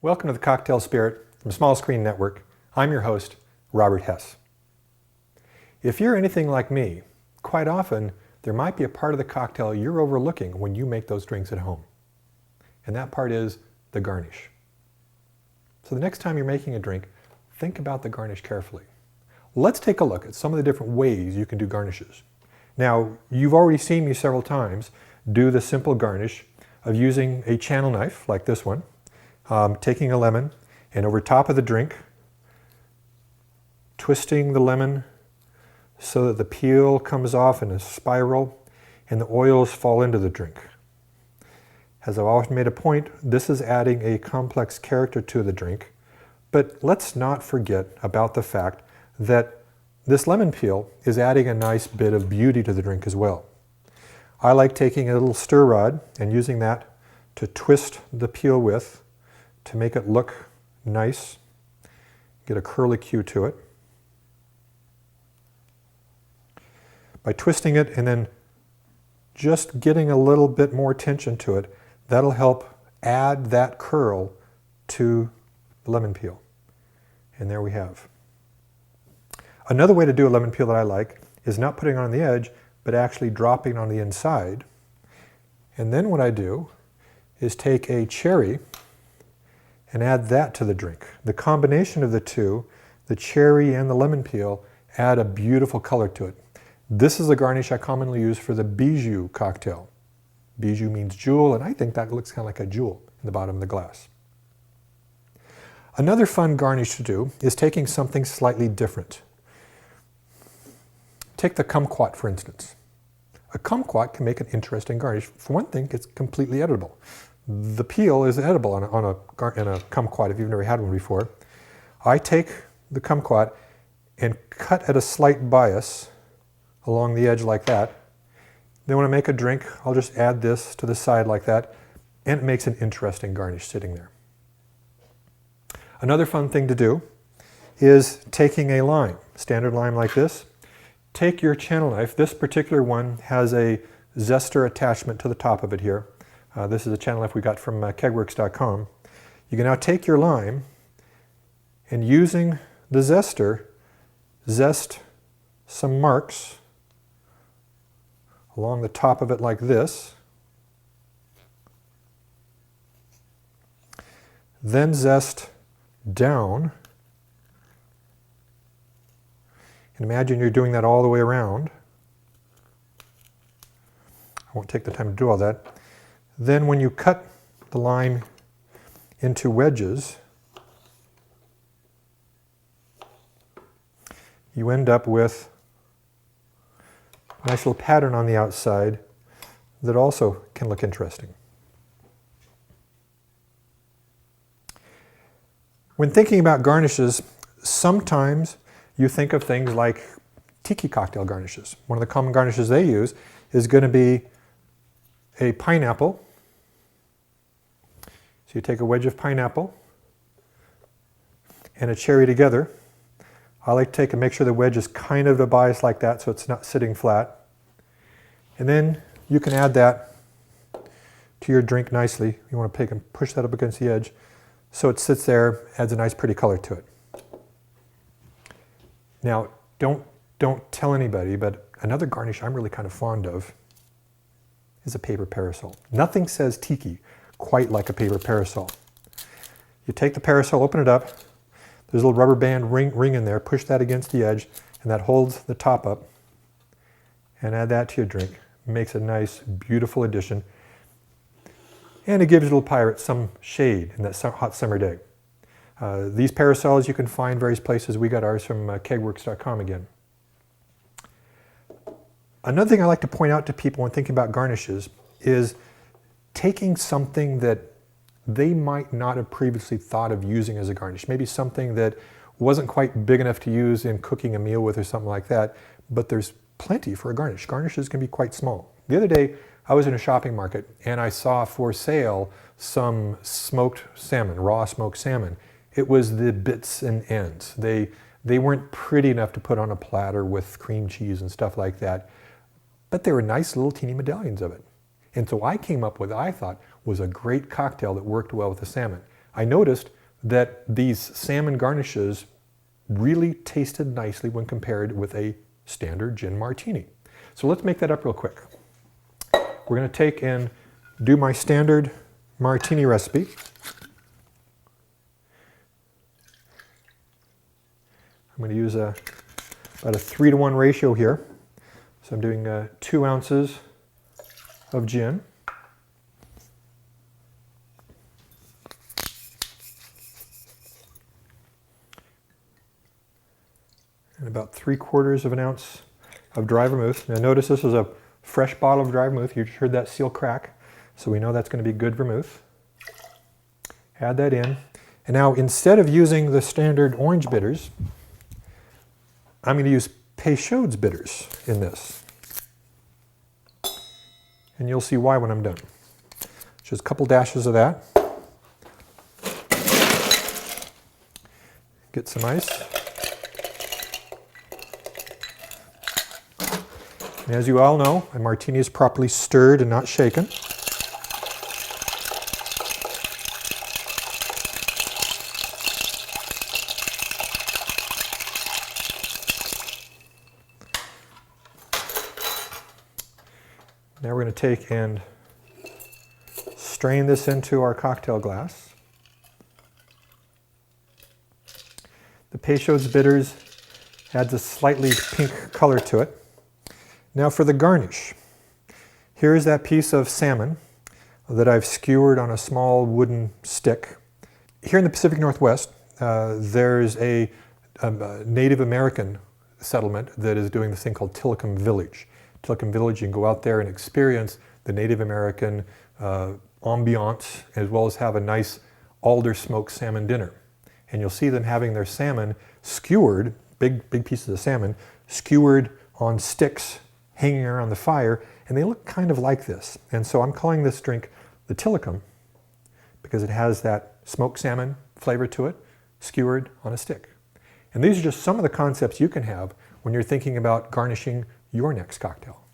Welcome to the Cocktail Spirit from Small Screen Network. I'm your host, Robert Hess. If you're anything like me, quite often there might be a part of the cocktail you're overlooking when you make those drinks at home. And that part is the garnish. So the next time you're making a drink, think about the garnish carefully. Let's take a look at some of the different ways you can do garnishes. Now, you've already seen me several times do the simple garnish of using a channel knife like this one, taking a lemon and over top of the drink, twisting the lemon so that the peel comes off in a spiral and the oils fall into the drink. As I've often made a point, this is adding a complex character to the drink, but let's not forget about the fact that this lemon peel is adding a nice bit of beauty to the drink as well. I like taking a little stir rod and using that to twist the peel with to make it look nice, get a curlicue to it. By twisting it and then just getting a little bit more tension to it, that'll help add that curl to the lemon peel. And there we have. Another way to do a lemon peel that I like is not putting it on the edge, but actually dropping on the inside. And then what I do is take a cherry and add that to the drink. The combination of the two, the cherry and the lemon peel, add a beautiful color to it. This is a garnish I commonly use for the bijou cocktail. Bijou means jewel, and I think that looks kind of like a jewel in the bottom of the glass. Another fun garnish to do is taking something slightly different. Take the kumquat, for instance. A kumquat can make an interesting garnish. For one thing, it's completely edible. The peel is edible in a kumquat if you've never had one before. I take the kumquat and cut at a slight bias along the edge like that. Then when I make a drink, I'll just add this to the side like that, and it makes an interesting garnish sitting there. Another fun thing to do is taking a lime, standard lime like this. Take your channel knife. This particular one has a zester attachment to the top of it here. This is a channel knife we got from kegworks.com. You can now take your lime and using the zester, zest some marks along the top of it like this. Then zest down. And imagine you're doing that all the way around. I won't take the time to do all that. Then when you cut the lime into wedges, you end up with a nice little pattern on the outside that also can look interesting. When thinking about garnishes, sometimes you think of things like tiki cocktail garnishes. One of the common garnishes they use is going to be a pineapple. So you take a wedge of pineapple and a cherry together. I like to take and make sure the wedge is kind of a bias like that so it's not sitting flat. And then you can add that to your drink nicely. You want to take and push that up against the edge so it sits there, adds a nice pretty color to it. Now, don't tell anybody, but another garnish I'm really kind of fond of is a paper parasol. Nothing says tiki quite like a paper parasol. You take the parasol, open it up, there's a little rubber band ring in there, push that against the edge, and that holds the top up, and add that to your drink. It makes a nice, beautiful addition, and it gives your little pirate some shade in that hot summer day. These parasols you can find various places. We got ours from kegworks.com again. Another thing I like to point out to people when thinking about garnishes is taking something that they might not have previously thought of using as a garnish. Maybe something that wasn't quite big enough to use in cooking a meal with or something like that, but there's plenty for a garnish. Garnishes can be quite small. The other day, I was in a shopping market and I saw for sale some smoked salmon, raw smoked salmon. It was the bits and ends. They weren't pretty enough to put on a platter with cream cheese and stuff like that, but they were nice little teeny medallions of it. And so I came up with what I thought was a great cocktail that worked well with the salmon. I noticed that these salmon garnishes really tasted nicely when compared with a standard gin martini. So let's make that up real quick. We're going to take and do my standard martini recipe. I'm going to use about a 3-to-1 ratio here. So I'm doing 2 ounces of gin. And about 3/4 of an ounce of dry vermouth. Now notice this is a fresh bottle of dry vermouth. You just heard that seal crack, so we know that's going to be good vermouth. Add that in. And now instead of using the standard orange bitters, I'm going to use Peychaud's bitters in this. And you'll see why when I'm done. Just a couple dashes of that. Get some ice. And as you all know, a martini is properly stirred and not shaken. Now we're going to take and strain this into our cocktail glass. The Peychaud's bitters adds a slightly pink color to it. Now for the garnish. Here is that piece of salmon that I've skewered on a small wooden stick. Here in the Pacific Northwest, there's a Native American settlement that is doing this thing called Tillicum Village. Tillicum Village, you can go out there and experience the Native American ambiance, as well as have a nice alder smoked salmon dinner. And you'll see them having their salmon skewered, big pieces of salmon, skewered on sticks hanging around the fire, and they look kind of like this. And so I'm calling this drink the Tillicum because it has that smoked salmon flavor to it, skewered on a stick. And these are just some of the concepts you can have when you're thinking about garnishing your next cocktail.